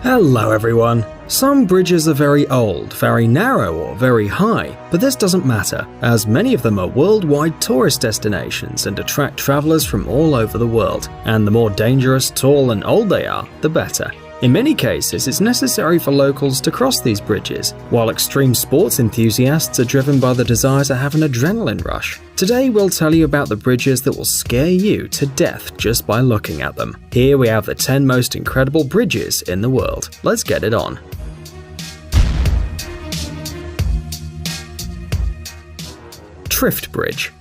Hello everyone. Some bridges are very old, very narrow or very high, but this doesn't matter, as many of them are worldwide tourist destinations and attract travelers from all over the world, and the more dangerous, tall and old they are, the better. In many cases, it's necessary for locals to cross these bridges, while extreme sports enthusiasts are driven by the desire to have an adrenaline rush. Today we'll tell you about the bridges that will scare you to death just by looking at them. Here we have the 10 most incredible bridges in the world. Let's get it on. Trift Bridge.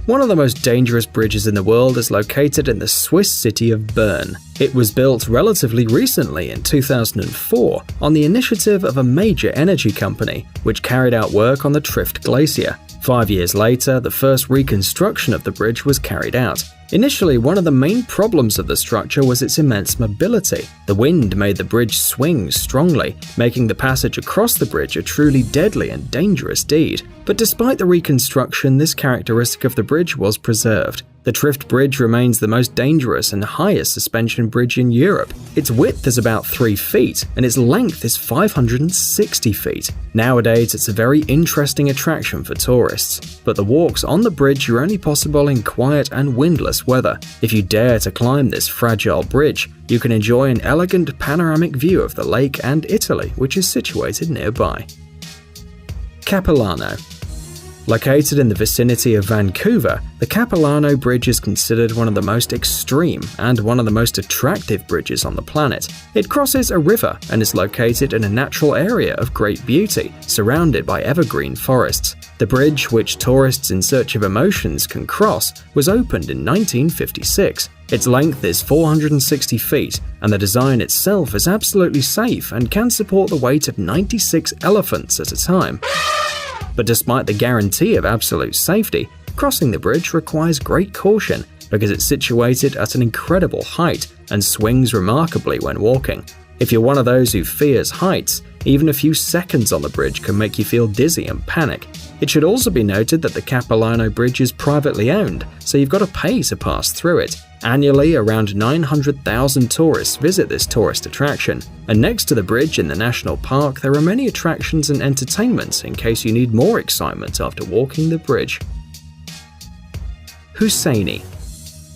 One of the most dangerous bridges in the world is located in the Swiss city of Bern. It was built relatively recently in 2004 on the initiative of a major energy company, which carried out work on the Trift Glacier. 5 years later, the first reconstruction of the bridge was carried out. Initially, one of the main problems of the structure was its immense mobility. The wind made the bridge swing strongly, making the passage across the bridge a truly deadly and dangerous deed. But despite the reconstruction, this characteristic of the bridge was preserved. The Trift Bridge remains the most dangerous and highest suspension bridge in Europe. Its width is about 3 feet, and its length is 560 feet. Nowadays, it's a very interesting attraction for tourists, but the walks on the bridge are only possible in quiet and windless weather. If you dare to climb this fragile bridge, you can enjoy an elegant panoramic view of the lake and Italy, which is situated nearby. Capilano. Located in the vicinity of Vancouver, the Capilano Bridge is considered one of the most extreme and one of the most attractive bridges on the planet. It crosses a river and is located in a natural area of great beauty, surrounded by evergreen forests. The bridge, which tourists in search of emotions can cross, was opened in 1956. Its length is 460 feet, and the design itself is absolutely safe and can support the weight of 96 elephants at a time. But despite the guarantee of absolute safety, crossing the bridge requires great caution because it's situated at an incredible height and swings remarkably when walking. If you're one of those who fears heights, even a few seconds on the bridge can make you feel dizzy and panic. It should also be noted that the Capilano Bridge is privately owned, so you've got to pay to pass through it. Annually, around 900,000 tourists visit this tourist attraction, and next to the bridge in the national park there are many attractions and entertainments in case you need more excitement after walking the bridge. Hussaini.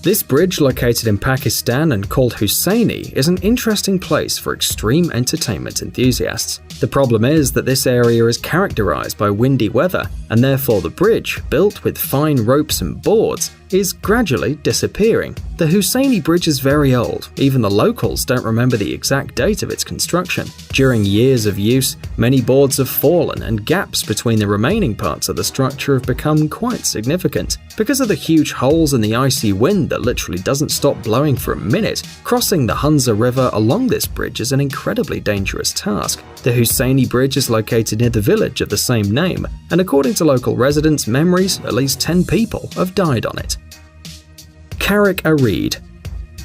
This bridge, located in Pakistan and called Hussaini, is an interesting place for extreme entertainment enthusiasts. The problem is that this area is characterized by windy weather, and therefore the bridge, built with fine ropes and boards, is gradually disappearing. The Hussaini Bridge is very old, even the locals don't remember the exact date of its construction. During years of use, many boards have fallen and gaps between the remaining parts of the structure have become quite significant. Because of the huge holes in the icy wind that literally doesn't stop blowing for a minute, crossing the Hunza River along this bridge is an incredibly dangerous task. The Hussaini Bridge is located near the village of the same name, and according to local residents' memories, at least 10 people have died on it. Carrick-a-Rede.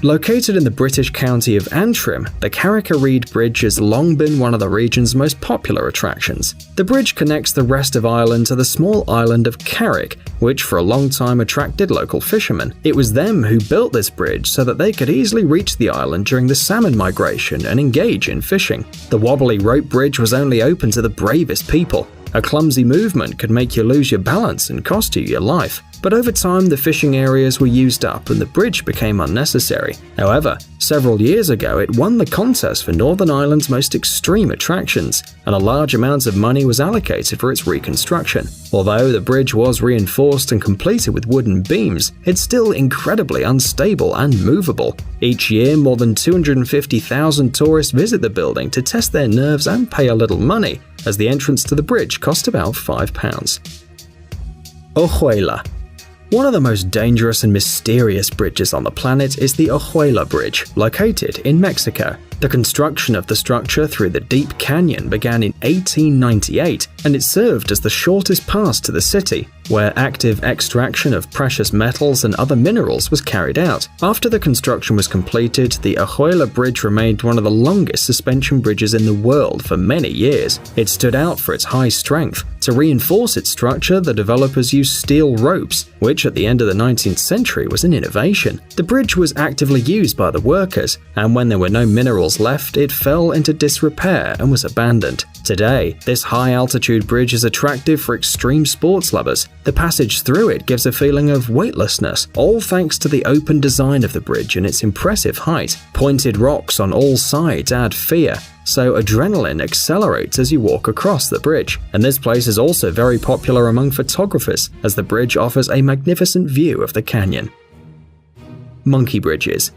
Located in the British county of Antrim, the Carrick-a-Rede Bridge has long been one of the region's most popular attractions. The bridge connects the rest of Ireland to the small island of Carrick, which for a long time attracted local fishermen. It was them who built this bridge so that they could easily reach the island during the salmon migration and engage in fishing. The wobbly rope bridge was only open to the bravest people. A clumsy movement could make you lose your balance and cost you your life. But over time, the fishing areas were used up and the bridge became unnecessary. However, several years ago, it won the contest for Northern Ireland's most extreme attractions, and a large amount of money was allocated for its reconstruction. Although the bridge was reinforced and completed with wooden beams, it's still incredibly unstable and movable. Each year, more than 250,000 tourists visit the building to test their nerves and pay a little money, as the entrance to the bridge cost about £5. Ojuela. One of the most dangerous and mysterious bridges on the planet is the Ojuela Bridge, located in Mexico. The construction of the structure through the deep canyon began in 1898, and it served as the shortest pass to the city, where active extraction of precious metals and other minerals was carried out. After the construction was completed, the Ojuela Bridge remained one of the longest suspension bridges in the world for many years. It stood out for its high strength. To reinforce its structure, the developers used steel ropes, which at the end of the 19th century was an innovation. The bridge was actively used by the workers, and when there were no mineral individuals left, it fell into disrepair and was abandoned. Today, this high-altitude bridge is attractive for extreme sports lovers. The passage through it gives a feeling of weightlessness, all thanks to the open design of the bridge and its impressive height. Pointed rocks on all sides add fear, so adrenaline accelerates as you walk across the bridge. And this place is also very popular among photographers, as the bridge offers a magnificent view of the canyon. Monkey bridges.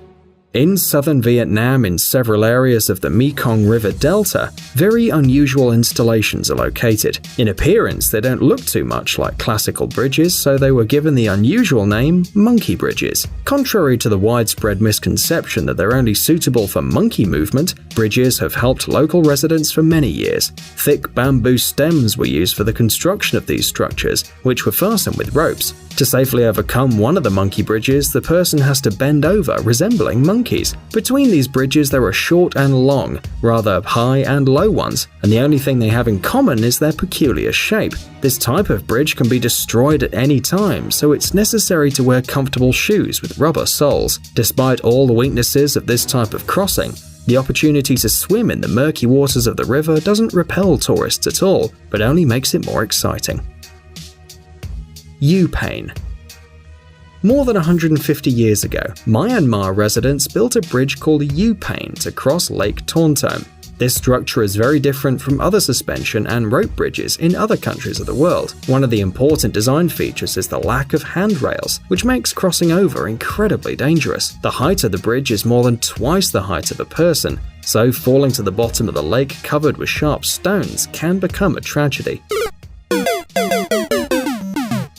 In southern Vietnam, in several areas of the Mekong River Delta, very unusual installations are located. In appearance, they don't look too much like classical bridges, so they were given the unusual name monkey bridges. Contrary to the widespread misconception that they're only suitable for monkey movement, bridges have helped local residents for many years. Thick bamboo stems were used for the construction of these structures, which were fastened with ropes. To safely overcome one of the monkey bridges, the person has to bend over, resembling monkeys. Between these bridges there are short and long, rather high and low ones, and the only thing they have in common is their peculiar shape. This type of bridge can be destroyed at any time, so it's necessary to wear comfortable shoes with rubber soles. Despite all the weaknesses of this type of crossing, the opportunity to swim in the murky waters of the river doesn't repel tourists at all, but only makes it more exciting. U-Pain. More than 150 years ago, Myanmar residents built a bridge called U-Pain to cross Lake Tontom. This structure is very different from other suspension and rope bridges in other countries of the world. One of the important design features is the lack of handrails, which makes crossing over incredibly dangerous. The height of the bridge is more than twice the height of a person, so falling to the bottom of the lake covered with sharp stones can become a tragedy.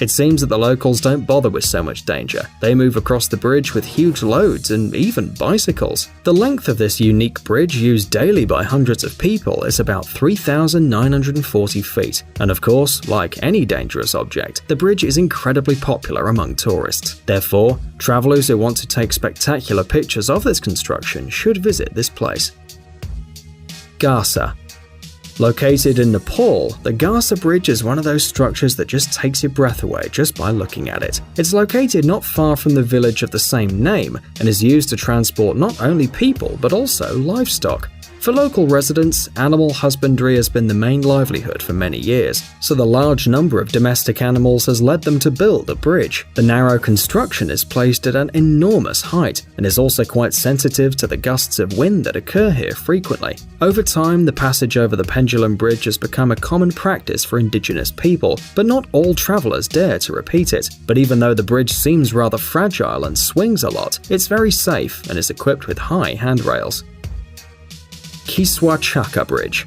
It seems that the locals don't bother with so much danger. They move across the bridge with huge loads and even bicycles. The length of this unique bridge, used daily by hundreds of people, is about 3,940 feet. And of course, like any dangerous object, the bridge is incredibly popular among tourists. Therefore, travelers who want to take spectacular pictures of this construction should visit this place. Garsa. Located in Nepal, the Garsa Bridge is one of those structures that just takes your breath away just by looking at it. It's located not far from the village of the same name and is used to transport not only people but also livestock. For local residents, animal husbandry has been the main livelihood for many years, so the large number of domestic animals has led them to build a bridge. The narrow construction is placed at an enormous height and is also quite sensitive to the gusts of wind that occur here frequently. Over time, the passage over the Pendulum Bridge has become a common practice for indigenous people, but not all travelers dare to repeat it. But even though the bridge seems rather fragile and swings a lot, it's very safe and is equipped with high handrails. Kiswa Chaka Bridge.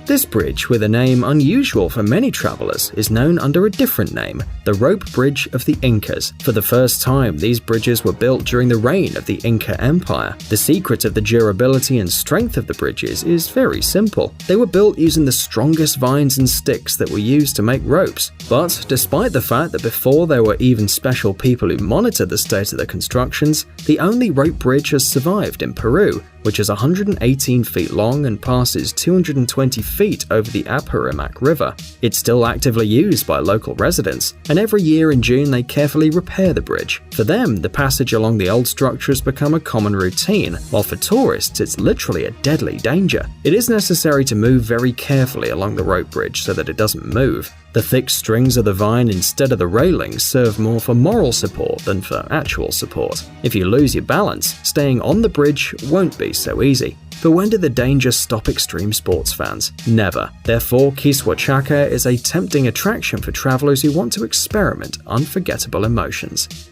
This bridge, with a name unusual for many travelers, is known under a different name, the Rope Bridge of the Incas. For the first time, these bridges were built during the reign of the Inca Empire. The secret of the durability and strength of the bridges is very simple. They were built using the strongest vines and sticks that were used to make ropes. But despite the fact that before there were even special people who monitored the state of the constructions, the only rope bridge has survived in Peru, which is 118 feet long and passes 220 feet over the Apurimac River. It's still actively used by local residents, and every year in June they carefully repair the bridge. For them, the passage along the old structure has become a common routine, while for tourists it's literally a deadly danger. It is necessary to move very carefully along the rope bridge so that it doesn't move. The thick strings of the vine instead of the railings serve more for moral support than for actual support. If you lose your balance, staying on the bridge won't be so easy. But when did the danger stop extreme sports fans? Never. Therefore, Kiswa Chaka is a tempting attraction for travelers who want to experiment unforgettable emotions.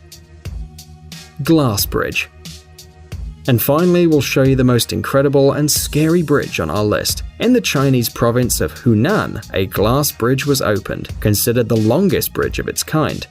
Glass Bridge. And finally, we'll show you the most incredible and scary bridge on our list. In the Chinese province of Hunan, a glass bridge was opened, considered the longest bridge of its kind.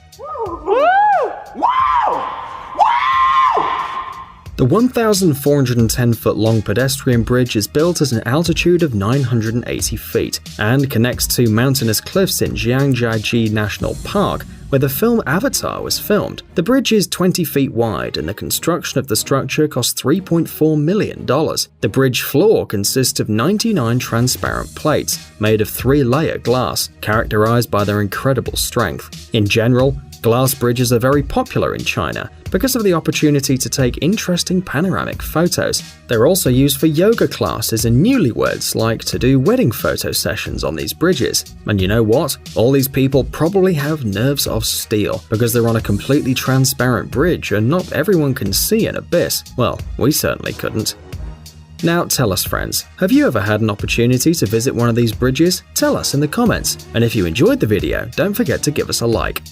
The 1,410-foot-long pedestrian bridge is built at an altitude of 980 feet and connects two mountainous cliffs in Jiangjiaji National Park, where the film Avatar was filmed. The bridge is 20 feet wide and the construction of the structure cost $3.4 million. The bridge floor consists of 99 transparent plates made of 3-layer glass, characterized by their incredible strength. In general, Glass bridges are very popular in China because of the opportunity to take interesting panoramic photos. They're also used for yoga classes, and newlyweds like to do wedding photo sessions on these bridges. And you know what? All these people probably have nerves of steel because they're on a completely transparent bridge and not everyone can see an abyss. Well, we certainly couldn't. Now tell us, friends, have you ever had an opportunity to visit one of these bridges? Tell us in the comments. And if you enjoyed the video, don't forget to give us a like.